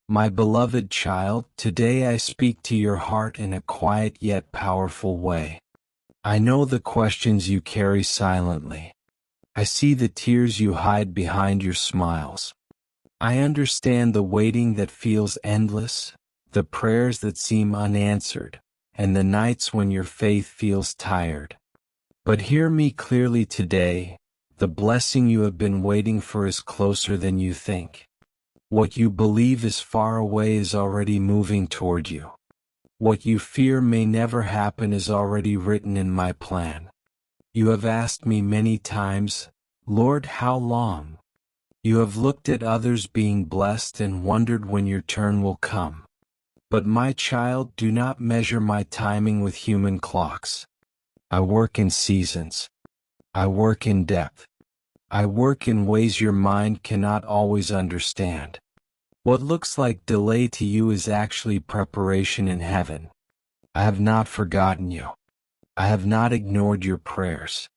My beloved child, today I speak to your heart in a quiet yet powerful way. I know the questions you carry silently. I see the tears you hide behind your smiles. I understand the waiting that feels endless, the prayers that seem unanswered, and the nights when your faith feels tired. But hear me clearly today, the blessing you have been waiting for is closer than you think. What you believe is far away is already moving toward you. What you fear may never happen is already written in my plan. You have asked me many times, Lord, how long? You have looked at others being blessed and wondered when your turn will come. But my child, do not measure my timing with human clocks. I work in seasons. I work in depth. I work in ways your mind cannot always understand. What looks like delay to you is actually preparation in heaven. I have not forgotten you. I have not ignored your prayers.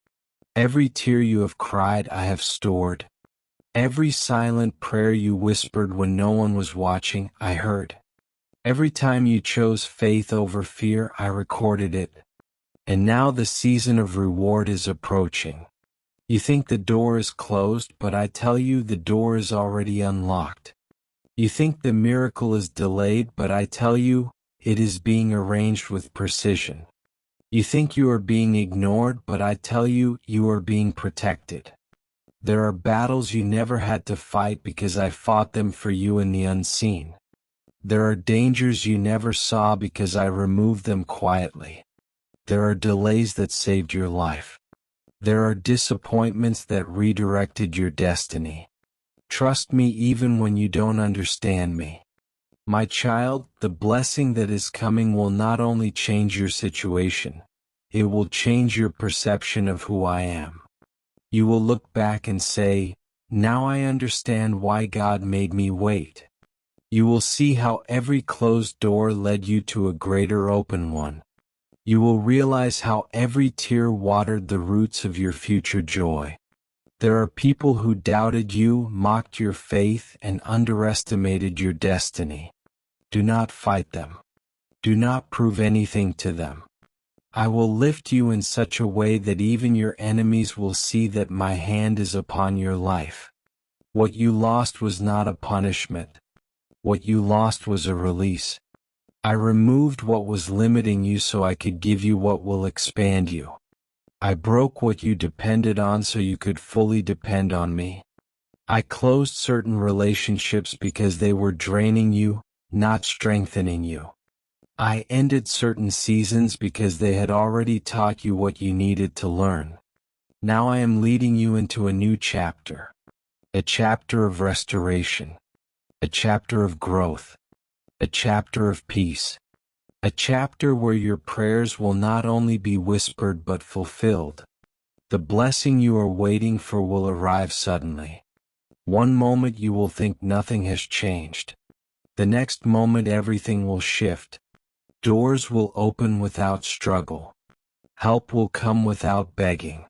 Every tear you have cried I have stored. Every silent prayer you whispered when no one was watching, I heard. Every time you chose faith over fear, I recorded it. And now the season of reward is approaching. You think the door is closed, but I tell you the door is already unlocked. You think the miracle is delayed, but I tell you, it is being arranged with precision. You think you are being ignored, but I tell you, you are being protected. There are battles you never had to fight because I fought them for you in the unseen. There are dangers you never saw because I removed them quietly. There are delays that saved your life. There are disappointments that redirected your destiny. Trust me even when you don't understand me. My child, the blessing that is coming will not only change your situation, it will change your perception of who I am. You will look back and say, now I understand why God made me wait. You will see how every closed door led you to a greater open one. You will realize how every tear watered the roots of your future joy. There are people who doubted you, mocked your faith, and underestimated your destiny. Do not fight them. Do not prove anything to them. I will lift you in such a way that even your enemies will see that my hand is upon your life. What you lost was not a punishment. What you lost was a release. I removed what was limiting you so I could give you what will expand you. I broke what you depended on so you could fully depend on me. I closed certain relationships because they were draining you, not strengthening you. I ended certain seasons because they had already taught you what you needed to learn. Now I am leading you into a new chapter. A chapter of restoration. A chapter of growth. A chapter of peace. A chapter where your prayers will not only be whispered but fulfilled. The blessing you are waiting for will arrive suddenly. One moment you will think nothing has changed. The next moment everything will shift. Doors will open without struggle. Help will come without begging.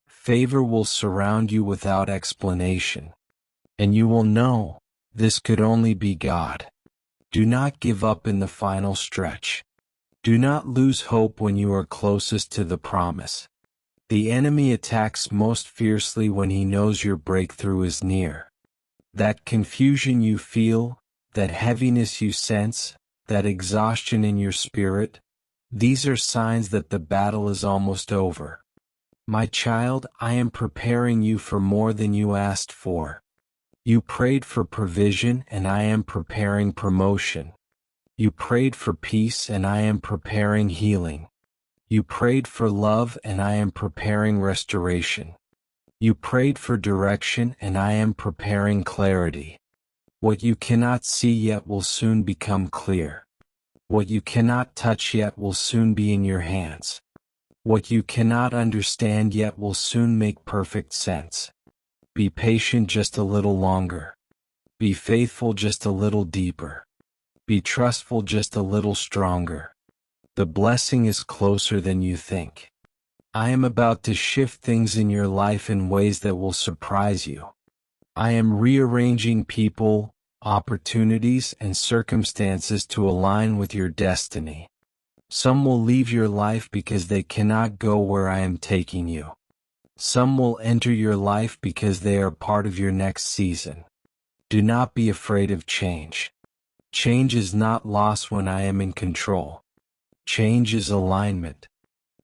Favor will surround you without explanation. And you will know, this could only be God. Do not give up in the final stretch. Do not lose hope when you are closest to the promise. The enemy attacks most fiercely when he knows your breakthrough is near. That confusion you feel, that heaviness you sense, that exhaustion in your spirit, these are signs that the battle is almost over. My child, I am preparing you for more than you asked for. You prayed for provision, and I am preparing promotion. You prayed for peace, and I am preparing healing. You prayed for love, and I am preparing restoration. You prayed for direction, and I am preparing clarity. What you cannot see yet will soon become clear. What you cannot touch yet will soon be in your hands. What you cannot understand yet will soon make perfect sense. Be patient just a little longer. Be faithful just a little deeper. Be trustful just a little stronger. The blessing is closer than you think. I am about to shift things in your life in ways that will surprise you. I am rearranging people, opportunities, and circumstances to align with your destiny. Some will leave your life because they cannot go where I am taking you. Some will enter your life because they are part of your next season. Do not be afraid of change. Change is not loss when I am in control. Change is alignment.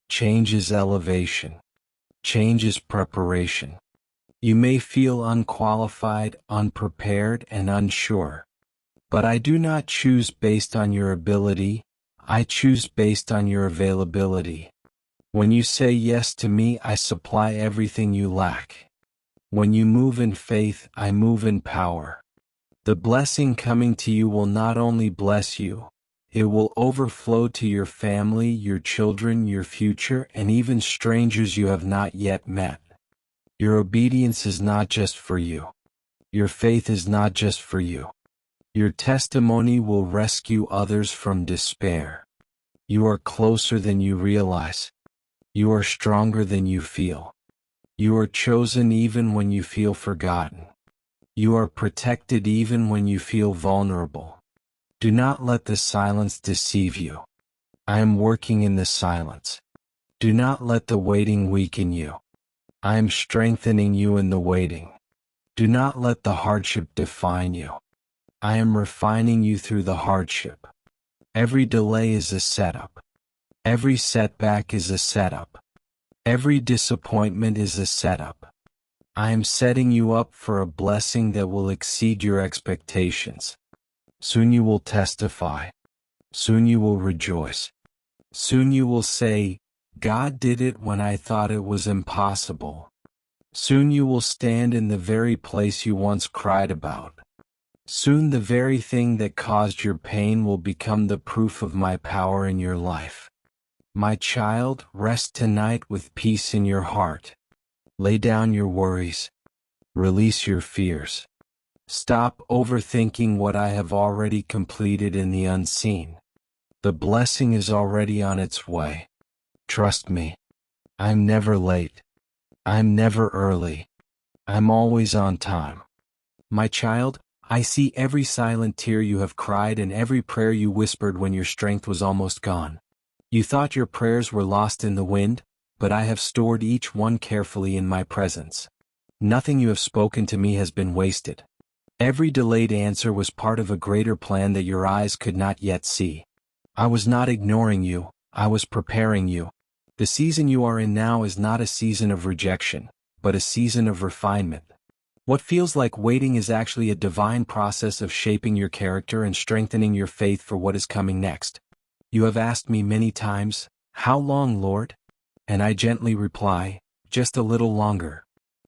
Change is elevation. Change is preparation. You may feel unqualified, unprepared, and unsure. But I do not choose based on your ability, I choose based on your availability. When you say yes to me, I supply everything you lack. When you move in faith, I move in power. The blessing coming to you will not only bless you, it will overflow to your family, your children, your future, and even strangers you have not yet met. Your obedience is not just for you. Your faith is not just for you. Your testimony will rescue others from despair. You are closer than you realize. You are stronger than you feel. You are chosen even when you feel forgotten. You are protected even when you feel vulnerable. Do not let the silence deceive you. I am working in the silence. Do not let the waiting weaken you. I am strengthening you in the waiting. Do not let the hardship define you. I am refining you through the hardship. Every delay is a setup. Every setback is a setup. Every disappointment is a setup. I am setting you up for a blessing that will exceed your expectations. Soon you will testify. Soon you will rejoice. Soon you will say, God did it when I thought it was impossible. Soon you will stand in the very place you once cried about. Soon the very thing that caused your pain will become the proof of my power in your life. My child, rest tonight with peace in your heart. Lay down your worries. Release your fears. Stop overthinking what I have already completed in the unseen. The blessing is already on its way. Trust me. I'm never late. I'm never early. I'm always on time. My child, I see every silent tear you have cried and every prayer you whispered when your strength was almost gone. You thought your prayers were lost in the wind, but I have stored each one carefully in my presence. Nothing you have spoken to me has been wasted. Every delayed answer was part of a greater plan that your eyes could not yet see. I was not ignoring you, I was preparing you. The season you are in now is not a season of rejection, but a season of refinement. What feels like waiting is actually a divine process of shaping your character and strengthening your faith for what is coming next. You have asked me many times, "How long, Lord?" And I gently reply, "Just a little longer."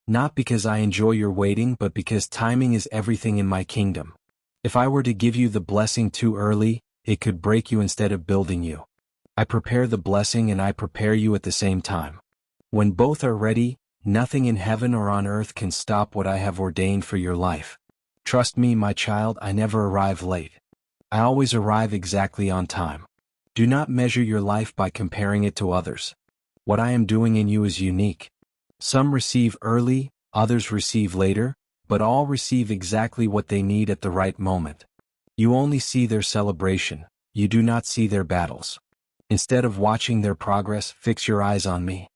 Not because I enjoy your waiting, but because timing is everything in my kingdom. If I were to give you the blessing too early, it could break you instead of building you. I prepare the blessing and I prepare you at the same time. When both are ready, nothing in heaven or on earth can stop what I have ordained for your life. Trust me, my child, I never arrive late. I always arrive exactly on time. Do not measure your life by comparing it to others. What I am doing in you is unique. Some receive early, others receive later, but all receive exactly what they need at the right moment. You only see their celebration, you do not see their battles. Instead of watching their progress, fix your eyes on me.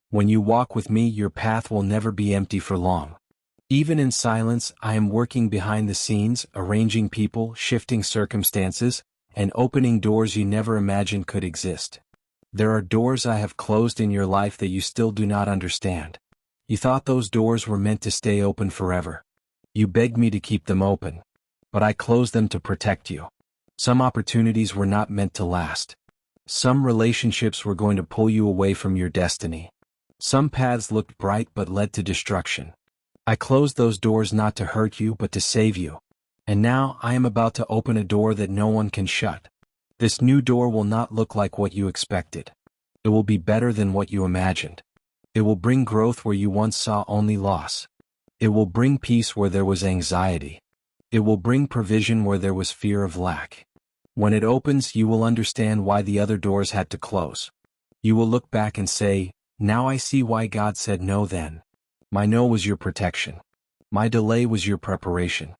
When you walk with me, your path will never be empty for long. Even in silence, I am working behind the scenes, arranging people, shifting circumstances, and opening doors you never imagined could exist. There are doors I have closed in your life that you still do not understand. You thought those doors were meant to stay open forever. You begged me to keep them open, but I closed them to protect you. Some opportunities were not meant to last. Some relationships were going to pull you away from your destiny. Some paths looked bright but led to destruction. I closed those doors not to hurt you but to save you. And now I am about to open a door that no one can shut. This new door will not look like what you expected. It will be better than what you imagined. It will bring growth where you once saw only loss. It will bring peace where there was anxiety. It will bring provision where there was fear of lack. When it opens, you will understand why the other doors had to close. You will look back and say, "Now I see why God said no then. My no was your protection. My delay was your preparation.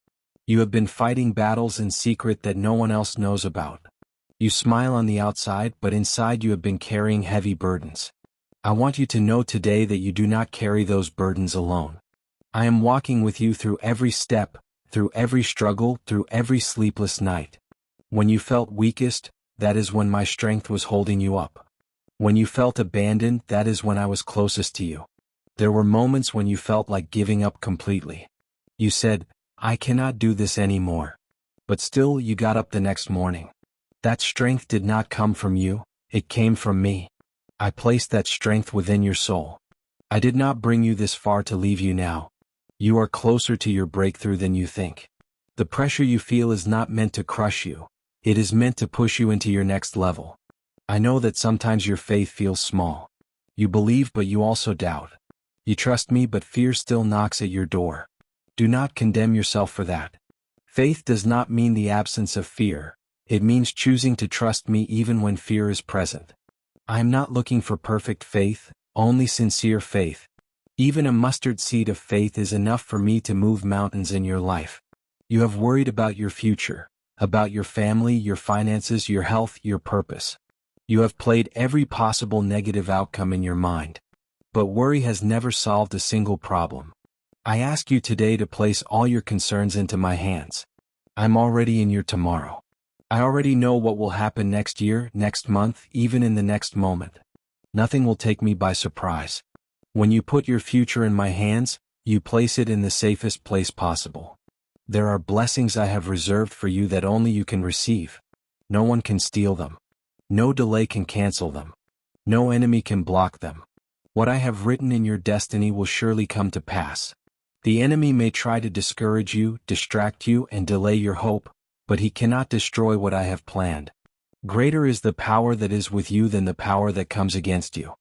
You have been fighting battles in secret that no one else knows about. You smile on the outside, but inside you have been carrying heavy burdens. I want you to know today that you do not carry those burdens alone. I am walking with you through every step, through every struggle, through every sleepless night. When you felt weakest, that is when my strength was holding you up. When you felt abandoned, that is when I was closest to you. There were moments when you felt like giving up completely. You said, "I cannot do this anymore." But still you got up the next morning. That strength did not come from you, it came from me. I placed that strength within your soul. I did not bring you this far to leave you now. You are closer to your breakthrough than you think. The pressure you feel is not meant to crush you. It is meant to push you into your next level. I know that sometimes your faith feels small. You believe but you also doubt. You trust me but fear still knocks at your door. Do not condemn yourself for that. Faith does not mean the absence of fear. It means choosing to trust me even when fear is present. I am not looking for perfect faith, only sincere faith. Even a mustard seed of faith is enough for me to move mountains in your life. You have worried about your future, about your family, your finances, your health, your purpose. You have played every possible negative outcome in your mind. But worry has never solved a single problem. I ask you today to place all your concerns into my hands. I'm already in your tomorrow. I already know what will happen next year, next month, even in the next moment. Nothing will take me by surprise. When you put your future in my hands, you place it in the safest place possible. There are blessings I have reserved for you that only you can receive. No one can steal them. No delay can cancel them. No enemy can block them. What I have written in your destiny will surely come to pass. The enemy may try to discourage you, distract you, and delay your hope, but he cannot destroy what I have planned. Greater is the power that is with you than the power that comes against you.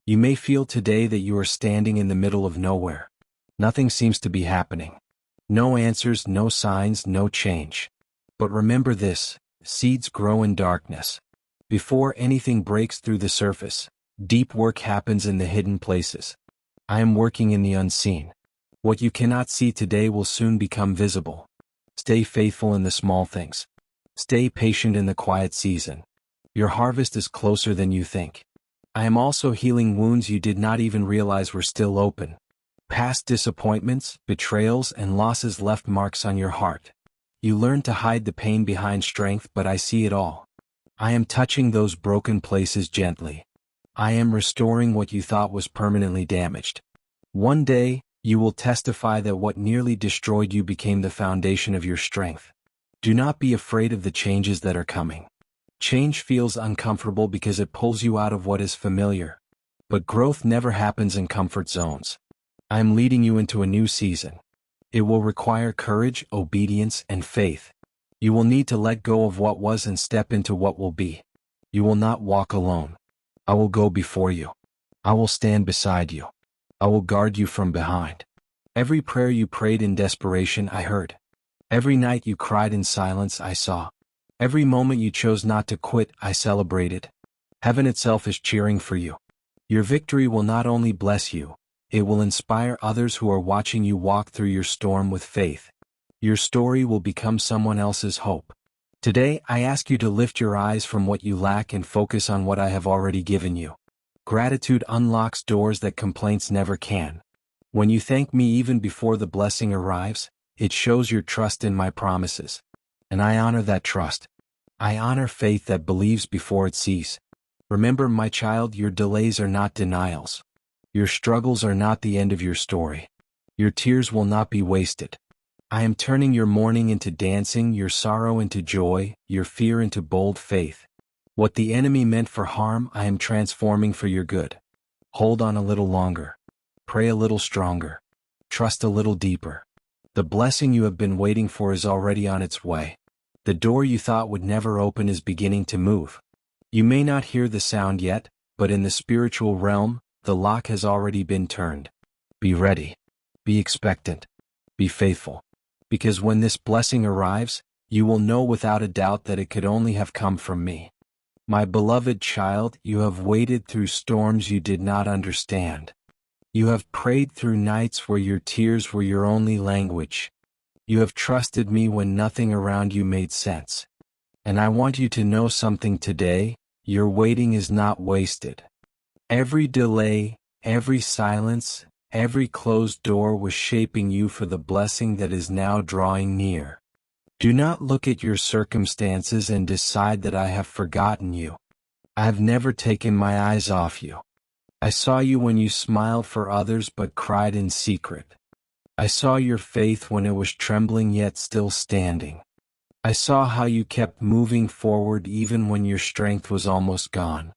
You may feel today that you are standing in the middle of nowhere. Nothing seems to be happening. No answers, no signs, no change. But remember this, seeds grow in darkness. Before anything breaks through the surface, deep work happens in the hidden places. I am working in the unseen. What you cannot see today will soon become visible. Stay faithful in the small things. Stay patient in the quiet season. Your harvest is closer than you think. I am also healing wounds you did not even realize were still open. Past disappointments, betrayals, and losses left marks on your heart. You learned to hide the pain behind strength, but I see it all. I am touching those broken places gently. I am restoring what you thought was permanently damaged. One day, you will testify that what nearly destroyed you became the foundation of your strength. Do not be afraid of the changes that are coming. Change feels uncomfortable because it pulls you out of what is familiar. But growth never happens in comfort zones. I am leading you into a new season. It will require courage, obedience, and faith. You will need to let go of what was and step into what will be. You will not walk alone. I will go before you. I will stand beside you. I will guard you from behind. Every prayer you prayed in desperation I heard. Every night you cried in silence I saw. Every moment you chose not to quit I celebrated. Heaven itself is cheering for you. Your victory will not only bless you, it will inspire others who are watching you walk through your storm with faith. Your story will become someone else's hope. Today I ask you to lift your eyes from what you lack and focus on what I have already given you. Gratitude unlocks doors that complaints never can. When you thank me even before the blessing arrives, it shows your trust in my promises. And I honor that trust. I honor faith that believes before it sees. Remember, my child, your delays are not denials. Your struggles are not the end of your story. Your tears will not be wasted. I am turning your mourning into dancing, your sorrow into joy, your fear into bold faith. What the enemy meant for harm, I am transforming for your good. Hold on a little longer. Pray a little stronger. Trust a little deeper. The blessing you have been waiting for is already on its way. The door you thought would never open is beginning to move. You may not hear the sound yet, but in the spiritual realm, the lock has already been turned. Be ready. Be expectant. Be faithful. Because when this blessing arrives, you will know without a doubt that it could only have come from me. My beloved child, you have waded through storms you did not understand. You have prayed through nights where your tears were your only language. You have trusted me when nothing around you made sense. And I want you to know something today: your waiting is not wasted. Every delay, every silence, every closed door was shaping you for the blessing that is now drawing near. Do not look at your circumstances and decide that I have forgotten you. I have never taken my eyes off you. I saw you when you smiled for others but cried in secret. I saw your faith when it was trembling yet still standing. I saw how you kept moving forward even when your strength was almost gone.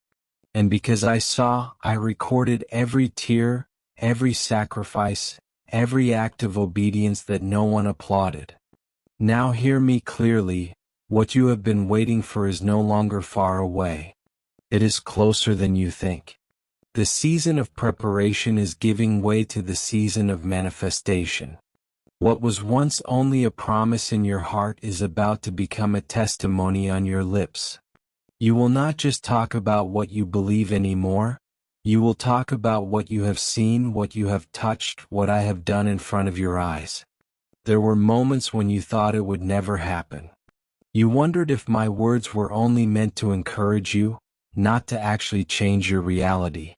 And because I saw, I recorded every tear, every sacrifice, every act of obedience that no one applauded. Now hear me clearly: what you have been waiting for is no longer far away. It is closer than you think. The season of preparation is giving way to the season of manifestation. What was once only a promise in your heart is about to become a testimony on your lips. You will not just talk about what you believe anymore. You will talk about what you have seen, what you have touched, what I have done in front of your eyes. There were moments when you thought it would never happen. You wondered if my words were only meant to encourage you, not to actually change your reality.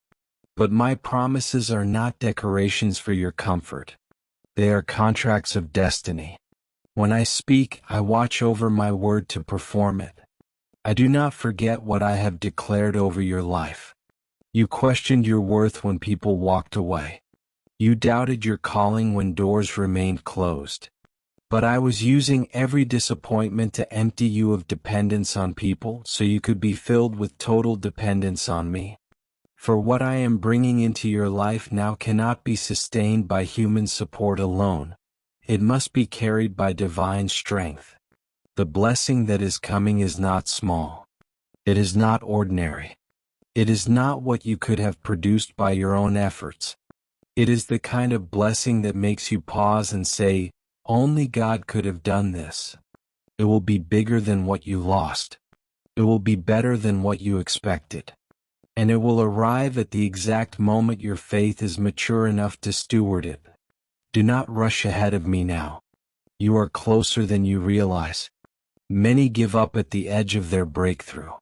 But my promises are not decorations for your comfort. They are contracts of destiny. When I speak, I watch over my word to perform it. I do not forget what I have declared over your life. You questioned your worth when people walked away. You doubted your calling when doors remained closed. But I was using every disappointment to empty you of dependence on people so you could be filled with total dependence on me. For what I am bringing into your life now cannot be sustained by human support alone. It must be carried by divine strength. The blessing that is coming is not small. It is not ordinary. It is not what you could have produced by your own efforts. It is the kind of blessing that makes you pause and say, "Only God could have done this." It will be bigger than what you lost. It will be better than what you expected. And it will arrive at the exact moment your faith is mature enough to steward it. Do not rush ahead of me now. You are closer than you realize. Many give up at the edge of their breakthrough.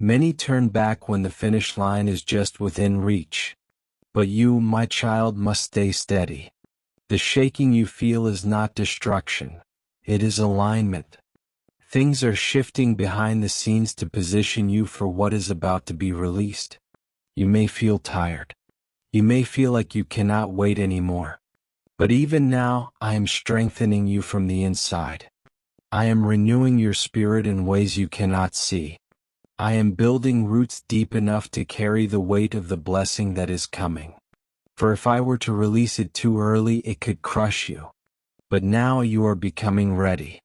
Many turn back when the finish line is just within reach. But you, my child, must stay steady. The shaking you feel is not destruction. It is alignment. Things are shifting behind the scenes to position you for what is about to be released. You may feel tired. You may feel like you cannot wait anymore. But even now, I am strengthening you from the inside. I am renewing your spirit in ways you cannot see. I am building roots deep enough to carry the weight of the blessing that is coming. For if I were to release it too early, it could crush you. But now you are becoming ready.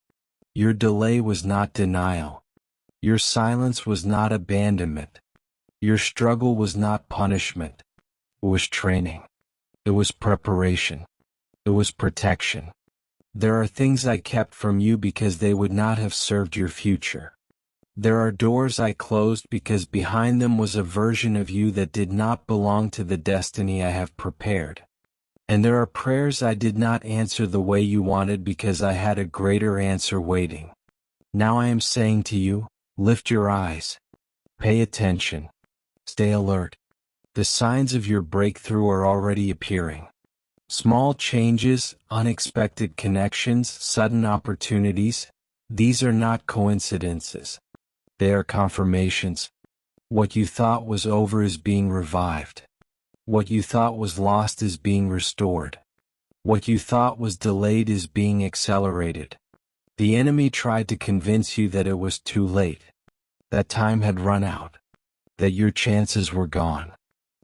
Your delay was not denial. Your silence was not abandonment. Your struggle was not punishment. It was training. It was preparation. It was protection. There are things I kept from you because they would not have served your future. There are doors I closed because behind them was a version of you that did not belong to the destiny I have prepared. And there are prayers I did not answer the way you wanted because I had a greater answer waiting. Now I am saying to you, lift your eyes. Pay attention. Stay alert. The signs of your breakthrough are already appearing. Small changes, unexpected connections, sudden opportunities, these are not coincidences. They are confirmations. What you thought was over is being revived. What you thought was lost is being restored. What you thought was delayed is being accelerated. The enemy tried to convince you that it was too late, that time had run out, that your chances were gone.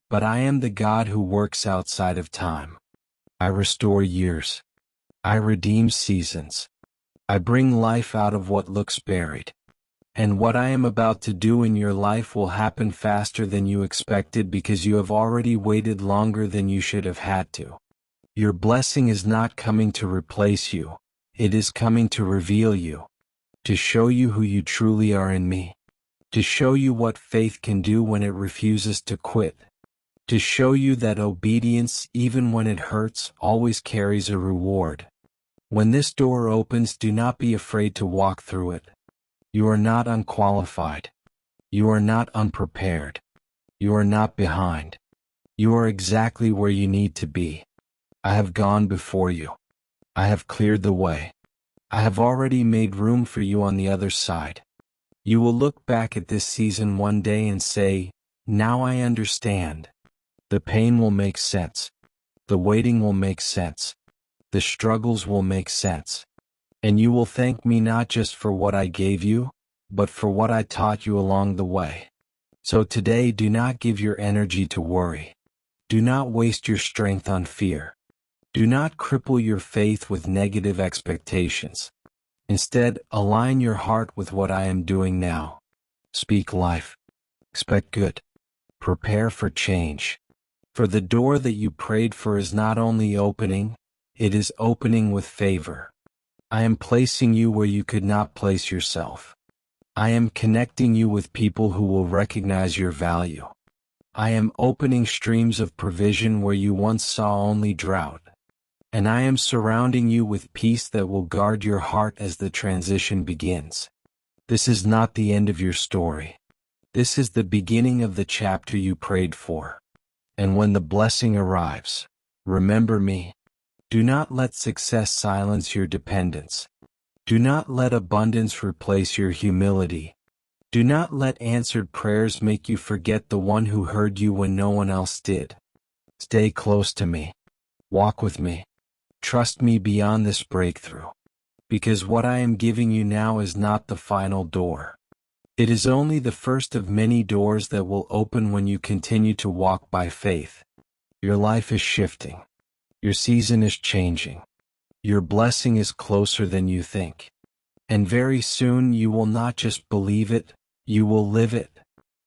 But I am the God who works outside of time. I restore years. I redeem seasons. I bring life out of what looks buried. And what I am about to do in your life will happen faster than you expected because you have already waited longer than you should have had to. Your blessing is not coming to replace you. It is coming to reveal you, to show you who you truly are in me, to show you what faith can do when it refuses to quit, to show you that obedience, even when it hurts, always carries a reward. When this door opens, do not be afraid to walk through it. You are not unqualified. You are not unprepared. You are not behind. You are exactly where you need to be. I have gone before you. I have cleared the way. I have already made room for you on the other side. You will look back at this season one day and say, "Now I understand." The pain will make sense. The waiting will make sense. The struggles will make sense. And you will thank me not just for what I gave you, but for what I taught you along the way. So today, do not give your energy to worry. Do not waste your strength on fear. Do not cripple your faith with negative expectations. Instead, align your heart with what I am doing now. Speak life. Expect good. Prepare for change. For the door that you prayed for is not only opening, it is opening with favor. I am placing you where you could not place yourself. I am connecting you with people who will recognize your value. I am opening streams of provision where you once saw only drought. And I am surrounding you with peace that will guard your heart as the transition begins. This is not the end of your story. This is the beginning of the chapter you prayed for. And when the blessing arrives, remember me. Do not let success silence your dependence. Do not let abundance replace your humility. Do not let answered prayers make you forget the one who heard you when no one else did. Stay close to me. Walk with me. Trust me beyond this breakthrough. Because what I am giving you now is not the final door. It is only the first of many doors that will open when you continue to walk by faith. Your life is shifting. Your season is changing. Your blessing is closer than you think. And very soon you will not just believe it, you will live it.